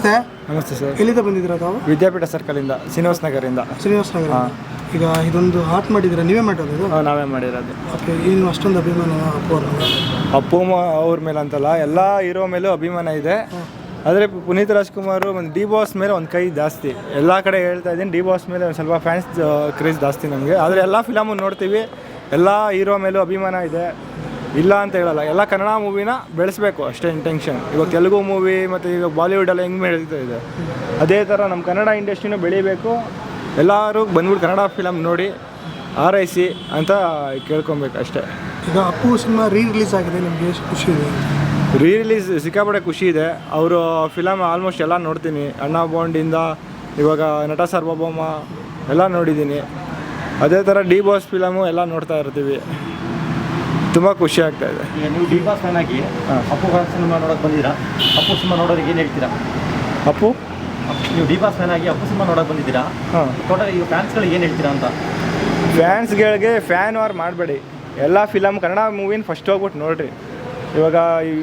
ನಮಸ್ತೆ ಸರ್. ಎಲ್ಲಿಂದ ಬಂದಿದ್ದೀರಾ ತಾವು? ವಿದ್ಯಾಪೀಠ ಸರ್ಕಲಿಂದ, ಶ್ರೀನಿವಾಸ ನಗರಿಂದ. ಶ್ರೀನಿವಾಸ ನಗರ. ಈಗ ಇದೊಂದು ಆರ್ಟ್ ಮಾಡಿದ್ದೀರಾ, ನೀವೇ ಮಾಡೋದು ಇದು? ನಾವೇ ಮಾಡಿರೋದು. ಓಕೆ. ಏನು ಅಷ್ಟೊಂದು ಅಭಿಮಾನ ಅಪ್ಪು ಅವ್ರ ಮೇಲೆ? ಅಪ್ಪು ಅವ್ರ ಮೇಲೆ ಅಂತಲ್ಲ, ಎಲ್ಲ ಹೀರೋ ಮೇಲೂ ಅಭಿಮಾನ ಇದೆ. ಆದರೆ ಪುನೀತ್ ರಾಜ್ಕುಮಾರ್ ಒಂದು ಡಿ ಬಾಸ್ ಮೇಲೆ ಒಂದು ಕೈ ಜಾಸ್ತಿ. ಎಲ್ಲ ಕಡೆ ಹೇಳ್ತಾ ಇದ್ದೀನಿ, ಡಿ ಬಾಸ್ ಮೇಲೆ ಒಂದು ಸ್ವಲ್ಪ ಫ್ಯಾನ್ಸ್ ಕ್ರೇಜ್ ಜಾಸ್ತಿ ನಮಗೆ. ಆದರೆ ಎಲ್ಲ ಫಿಲಮು ನೋಡ್ತೀವಿ, ಎಲ್ಲ ಹೀರೋ ಮೇಲೂ ಅಭಿಮಾನ ಇದೆ, ಇಲ್ಲ ಅಂತ ಹೇಳಲ್ಲ. ಎಲ್ಲ ಕನ್ನಡ ಮೂವಿನ ಬೆಳೆಸಬೇಕು ಅಷ್ಟೇ ಇಂಟೆನ್ಷನ್. ಇವಾಗ ತೆಲುಗು ಮೂವಿ ಮತ್ತು ಈಗ ಬಾಲಿವುಡೆಲ್ಲ ಹೆಂಗೆ ಬೆಳೀತಾ ಇದೆ, ಅದೇ ಥರ ನಮ್ಮ ಕನ್ನಡ ಇಂಡಸ್ಟ್ರಿನೂ ಬೆಳೀಬೇಕು. ಎಲ್ಲರೂ ಬಂದ್ಬಿಟ್ಟು ಕನ್ನಡ ಫಿಲಮ್ ನೋಡಿ ಆರೈಸಿ ಅಂತ ಕೇಳ್ಕೊಬೇಕು ಅಷ್ಟೇ. ಈಗ ಅಪ್ಪು ಸಿನಿಮಾ ರಿಲೀಸ್ ಆಗಿದೆ, ನಿಮಗೆ ಎಷ್ಟು ಖುಷಿ ಇದೆ? ರಿಲೀಸ್ ಸಿಕ್ಕಾಪಟ್ಟೆ ಖುಷಿ ಇದೆ. ಅವರು ಫಿಲಮ್ ಆಲ್ಮೋಸ್ಟ್ ಎಲ್ಲ ನೋಡ್ತೀನಿ. ಅಣ್ಣ ಬಾಂಡಿಂದ ಇವಾಗ ನಟ ಸಾರ್ವಭೌಮ ಎಲ್ಲ ನೋಡಿದ್ದೀನಿ. ಅದೇ ಥರ ಡಿ ಬಾಸ್ ಫಿಲಮು ಎಲ್ಲ ನೋಡ್ತಾ ಇರ್ತೀವಿ. ತುಂಬ ಖುಷಿ ಆಗ್ತಾ ಇದೆ. ಈಗ ನೀವು ಡಿ ಬಾಸ್ ಫ್ಯಾನ್ ಆಗಿ ಅಪ್ಪು ಸಿನಿಮಾ ನೋಡೋಕೆ ಬಂದಿದ್ದೀರಾ. ಅಪ್ಪು ಸಿನಿಮಾ ನೋಡೋರಿಗೆ ಏನು ಹೇಳ್ತೀರಾ? ಅಪ್ಪು ನೀವು ಡಿ ಬಾಸ್ ಫ್ಯಾನ್ ಆಗಿ ಅಪ್ಪು ಸಿನಿಮಾ ನೋಡೋಕೆ ಬಂದಿದ್ದೀರಾ. ಟೋಟಲ್ ಈಗ ಫ್ಯಾನ್ಸ್ಗಳಿಗೆ ಏನು ಹೇಳ್ತೀರಾ ಅಂತ? ಫ್ಯಾನ್ಸ್ಗಳಿಗೆ ಫ್ಯಾನ್ ವಾರ್ ಮಾಡಬೇಡಿ. ಎಲ್ಲ ಫಿಲಮ್ ಕನ್ನಡ ಮೂವಿನ ಫಸ್ಟ್ ಹೋಗ್ಬಿಟ್ಟು ನೋಡಿರಿ. ಇವಾಗ ಈ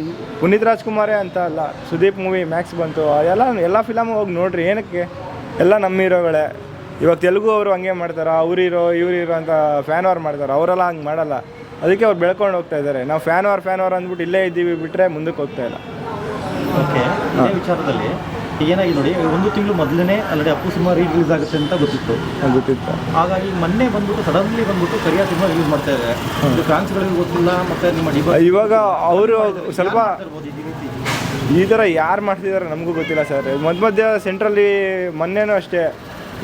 ಪುನೀತ್ ರಾಜ್ಕುಮಾರೇ ಅಂತ ಅಲ್ಲ, ಸುದೀಪ್ ಮೂವಿ ಮ್ಯಾಕ್ಸ್ ಬಂತು, ಎಲ್ಲ ಫಿಲಮು ಹೋಗಿ ನೋಡಿರಿ. ಏನಕ್ಕೆ? ಎಲ್ಲ ನಮ್ಮ ಹೀರೋಗಳೇ. ಇವಾಗ ತೆಲುಗು ಅವರು ಹಂಗೆ ಮಾಡ್ತಾರೆ, ಅವ್ರು ಹೀರೋ ಇವ್ರು ಹೀರೋ ಅಂತ ಫ್ಯಾನ್ ವಾರ್ ಮಾಡ್ತಾರೆ. ಅವರೆಲ್ಲ ಹಂಗೆ ಮಾಡಲ್ಲ. ಅದಕ್ಕೆ ಅವ್ರು ಬೆಳ್ಕೊಂಡು ಹೋಗ್ತಾ ಇದ್ದಾರೆ. ನಾವು ಫ್ಯಾನ್ ವಾರ್ ಅಂದ್ಬಿಟ್ಟು ಇಲ್ಲೇ ಇದ್ದೀವಿ ಬಿಟ್ಟರೆ ಮುಂದಕ್ಕೆ ಹೋಗ್ತಾ ಇಲ್ಲ. ಓಕೆ. ಇದೇ ವಿಚಾರದಲ್ಲಿ ಏನಾಗಿ ನೋಡಿ, ಒಂದು ತಿಂಗಳು ಮೊದಲೇ ಆಲ್ರೆಡಿ ಅಪ್ಪು ಸಿನಿಮಾ ರಿಲೀಸ್ ಆಗುತ್ತೆ ಅಂತ ಗೊತ್ತಿತ್ತು. ಹಾಗಾಗಿ ಮೊನ್ನೆ ಬಂದ್ಬಿಟ್ಟು ಸಡನ್ಲಿ ಬಂದ್ಬಿಟ್ಟು ಕರಿಯ ಸಿನಿಮಾ ರಿಲೀಸ್ ಮಾಡ್ತಾ ಇದ್ದಾರೆ. ಫ್ಯಾನ್ಸ್ಗಳಿಗೆ ಗೊತ್ತಿಲ್ಲ, ಮತ್ತು ನಿಮ್ಮ ಇವಾಗ ಅವರು ಸ್ವಲ್ಪ ಈ ಥರ ಯಾರು ಮಾಡ್ತಿದ್ದಾರೆ ನಮಗೂ ಗೊತ್ತಿಲ್ಲ ಸರ್. ಮಧ್ಯ ಸೆಂಟ್ರಲ್ಲಿ ಮೊನ್ನೆನೂ ಅಷ್ಟೇ,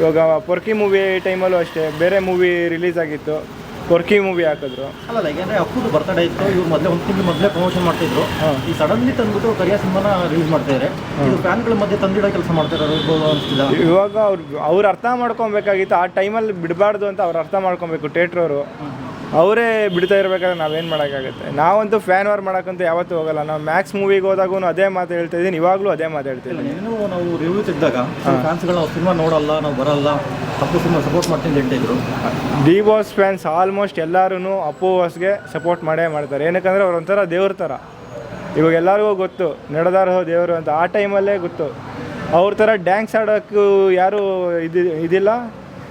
ಇವಾಗ ಪೊರ್ಕಿ ಮೂವಿ ಟೈಮಲ್ಲೂ ಅಷ್ಟೇ ಬೇರೆ ಮೂವಿ ರಿಲೀಸ್ ಆಗಿತ್ತು, ಪೊರ್ಕಿ ಮೂವಿ ಹಾಕಿದ್ರು. ಅಲ್ಲ, ಯಾಕೆಂದರೆ ಅಪ್ಪುದು ಬರ್ತಡೇ ಇತ್ತು, ಇವ್ರು ಮೊದಲೇ ಒಂದು ತಿಂಗಳು ಮೊದಲೇ ಪ್ರಮೋಷನ್ ಮಾಡ್ತಿದ್ರು. ಈ ಸಡನ್ಲಿ ತಂದ್ಬಿಟ್ಟು ಕರಿಯ ಸಿನಿಮಾನ ರಿಲೀಸ್ ಮಾಡ್ತಿದ್ದಾರೆ. ಇದು ಫ್ಯಾನ್ಗಳ ಮಧ್ಯೆ ತಂದಿಡೋ ಕೆಲಸ ಮಾಡ್ತಿದ್ದಾರೆ ಅನಿಸ್ತಿಲ್ಲ. ಇವಾಗ ಅವ್ರು ಅರ್ಥ ಮಾಡ್ಕೊಬೇಕಾಗಿತ್ತು, ಆ ಟೈಮಲ್ಲಿ ಬಿಡಬಾರ್ದು ಅಂತ ಅವ್ರು ಅರ್ಥ ಮಾಡ್ಕೊಬೇಕು. ಥಿಯೇಟ್ರವರು ಅವರೇ ಬಿಡ್ತಾ ಇರಬೇಕಾದ್ರೆ ನಾವೇನು ಮಾಡೋಕ್ಕಾಗುತ್ತೆ? ನಾವಂತೂ ಫ್ಯಾನ್ ವಾರ್ ಮಾಡೋಕ್ಕಂತೂ ಯಾವತ್ತೂ ಹೋಗಲ್ಲ. ನಾವು ಮ್ಯಾಕ್ಸ್ ಮೂವಿಗೆ ಹೋದಾಗೂ ಅದೇ ಮಾತು ಹೇಳ್ತಾ ಇದ್ದೀನಿ, ಇವಾಗಲೂ ಅದೇ ಮಾತು ಹೇಳ್ತೀನಿ. ಇನ್ನೂ ನಾವು ರಿವ್ಯೂ ತೆಗೆದಾಗ ಫ್ಯಾನ್ಸ್ಗಳು ನಾವು ಸಿನಿಮಾ ನೋಡಲ್ಲ, ನಾವು ಬರಲ್ಲ, ಅಪ್ಪು ಸಿನಿಮಾ ಸಪೋರ್ಟ್ ಮಾಡ್ತೀನಿ ಅಂತ ಇದ್ರು. ಡಿ ಬಾಸ್ ಫ್ಯಾನ್ಸ್ ಆಲ್ಮೋಸ್ಟ್ ಎಲ್ಲರೂ ಅಪ್ಪು ಬಾಸ್ಗೆ ಸಪೋರ್ಟ್ ಮಾಡೇ ಮಾಡ್ತಾರೆ. ಏನಕ್ಕಂದರೆ ಅವ್ರು ಒಂಥರ ದೇವ್ರ ಥರ. ಇವಾಗ ಎಲ್ಲರಿಗೂ ಗೊತ್ತು ನಡೆದಾರೋ ದೇವರು ಅಂತ. ಆ ಟೈಮಲ್ಲೇ ಗೊತ್ತು. ಅವ್ರ ಥರ ಡ್ಯಾನ್ಸ್ ಆಡೋಕ್ಕೂ ಯಾರೂ ಇದಿಲ್ಲ,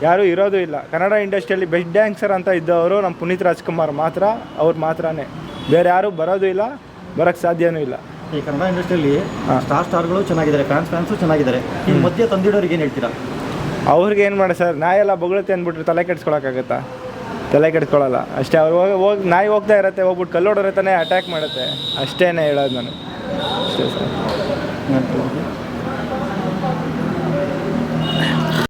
ಯಾರೂ ಇರೋದು ಇಲ್ಲ. ಕನ್ನಡ ಇಂಡಸ್ಟ್ರಿಯಲ್ಲಿ ಬೆಸ್ಟ್ ಡ್ಯಾನ್ಸರ್ ಅಂತ ಇದ್ದವರು ನಮ್ಮ ಪುನೀತ್ ರಾಜ್ಕುಮಾರ್ ಮಾತ್ರ. ಅವ್ರು ಮಾತ್ರನೇ, ಬೇರೆ ಯಾರೂ ಬರೋದು ಇಲ್ಲ, ಬರೋಕ್ಕೆ ಸಾಧ್ಯವೂ ಇಲ್ಲ. ಈ ಕನ್ನಡ ಇಂಡಸ್ಟ್ರಿಯಲ್ಲಿ ಸ್ಟಾರ್ಗಳು ಚೆನ್ನಾಗಿದ್ದಾರೆ, ಫ್ಯಾನ್ಸು ಚೆನ್ನಾಗಿದ್ದಾರೆ. ಈ ಮಧ್ಯೆ ತಂದಿಡೋರಿಗೆ ಏನು ಹೇಳ್ತೀರಾ? ಅವ್ರಿಗೆ ಏನು ಮಾಡಿ ಸರ್, ನಾಯೆಲ್ಲ ಬೊಗಳುತ್ತೆ ಅಂದ್ಬಿಟ್ರೆ ತಲೆ ಕೆಡ್ಸ್ಕೊಳಕ್ಕಾಗತ್ತಾ? ತಲೆ ಕೆಡ್ಸ್ಕೊಳ್ಳಲ್ಲ ಅಷ್ಟೇ. ಅವ್ರು ಹೋಗಿ ನಾಯಿ ಹೋಗ್ತಾ ಇರುತ್ತೆ, ಹೋಗ್ಬಿಟ್ಟು ಕಲ್ಲೋಡಿರತ್ತಾನೆ ಅಟ್ಯಾಕ್ ಮಾಡುತ್ತೆ. ಅಷ್ಟೇ ಹೇಳೋದು ನಾನು, ಅಷ್ಟೇ ಸರ್.